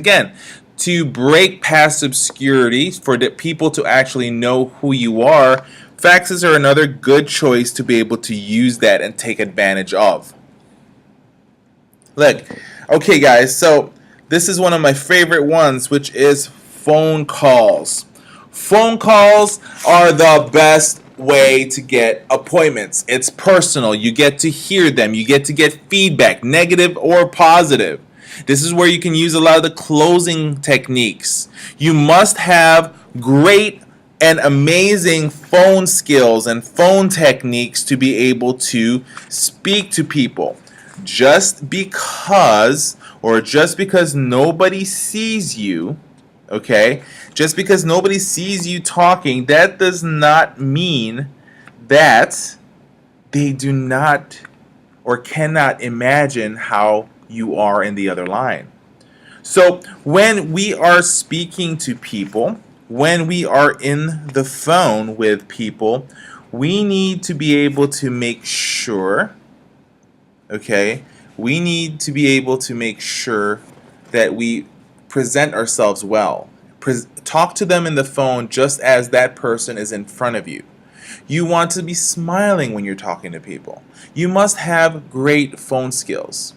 Again, to break past obscurity, for the people to actually know who you are, faxes are another good choice to be able to use that and take advantage of. Look, okay guys, so this is one of my favorite ones, which is phone calls. Phone calls are the best way to get appointments. It's personal. You get to hear them. You get to get feedback, negative or positive. This is where you can use a lot of the closing techniques. You must have great and amazing phone skills and phone techniques to be able to speak to people. Just because nobody sees you, okay? Just because nobody sees you talking, that does not mean that they do not or cannot imagine how you are in the other line. So when we are speaking to people, when we are in the phone with people, we need to be able to make sure, okay, we need to be able to make sure that we present ourselves well. Talk to them in the phone just as that person is in front of you. You want to be smiling when you're talking to people. You must have great phone skills.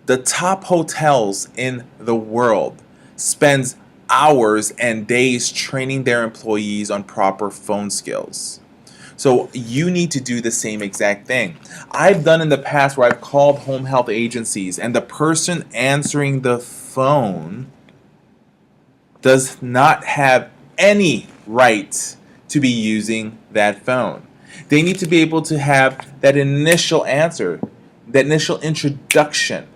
The top hotels in the world spends hours and days training their employees on proper phone skills. So you need to do the same exact thing. I've done in the past where I've called home health agencies and the person answering the phone does not have any right to be using that phone. They need to be able to have that initial answer, that initial introduction.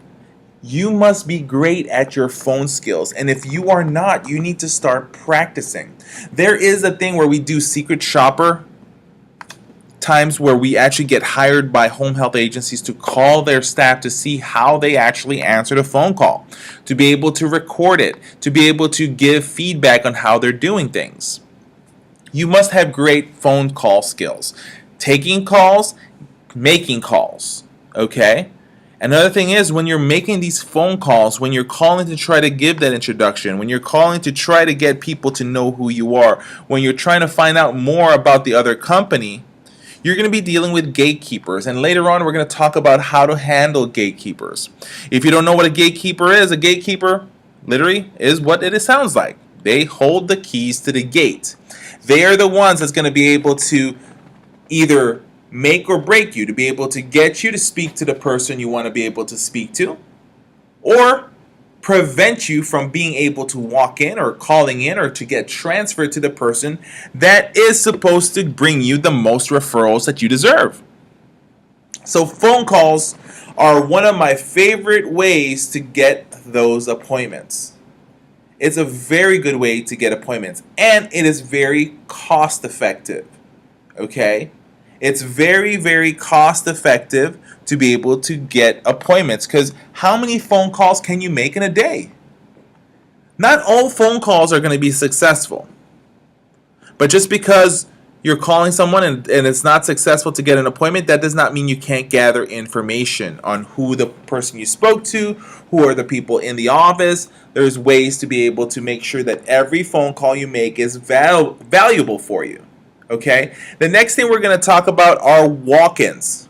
You must be great at your phone skills, and if you are not, you need to start practicing. There is a thing where we do secret shopper times where we actually get hired by home health agencies to call their staff to see how they actually answered a phone call, to be able to record it, to be able to give feedback on how they're doing things. You must have great phone call skills. Taking calls, making calls, okay? Another thing is, when you're making these phone calls, when you're calling to try to give that introduction, when you're calling to try to get people to know who you are, when you're trying to find out more about the other company, you're going to be dealing with gatekeepers. And later on, we're going to talk about how to handle gatekeepers. If you don't know what a gatekeeper literally is what it sounds like. They hold the keys to the gate. They are the ones that's going to be able to either make or break you, to be able to get you to speak to the person you want to be able to speak to, or prevent you from being able to walk in or calling in or to get transferred to the person that is supposed to bring you the most referrals that you deserve. So phone calls are one of my favorite ways to get those appointments. It's a very good way to get appointments, and it is very cost effective, okay? It's very, very cost effective to be able to get appointments, because how many phone calls can you make in a day? Not all phone calls are going to be successful. But just because you're calling someone and it's not successful to get an appointment, that does not mean you can't gather information on who the person you spoke to, who are the people in the office. There's ways to be able to make sure that every phone call you make is valuable for you. Okay? The next thing we're going to talk about are walk-ins.